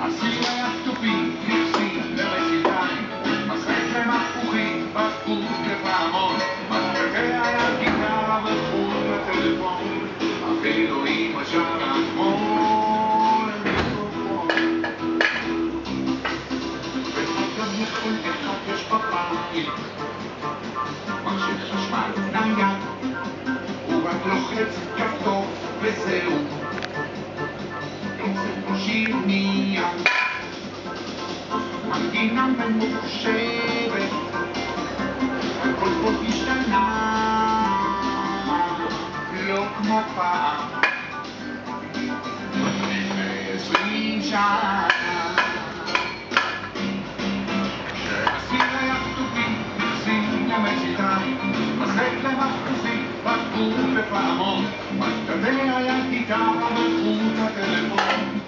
הסיר היה כתובים, כבשים לרסיתיים, משחק למפוחים, בקבוק לפעמון, מטבע היה גיטרה וחוט לטלפון, אפילו אמא שרה כמו למיקרופון. וגם לכל אחד יש בבית מכשיר חשמל נייד, הוא רק לוחץ כפתור וזהו, יוצא מושיב מיד, מנגינה ממוחשבת, הכל פה השתנה, לא כמו פעם, לפני 20 שנה. שהסיר היה כתובים, כבשים למצילתיים, משחק למפוחים, בקבוק לפעמון, מטבע היה גיטרה וחוט הטלפון,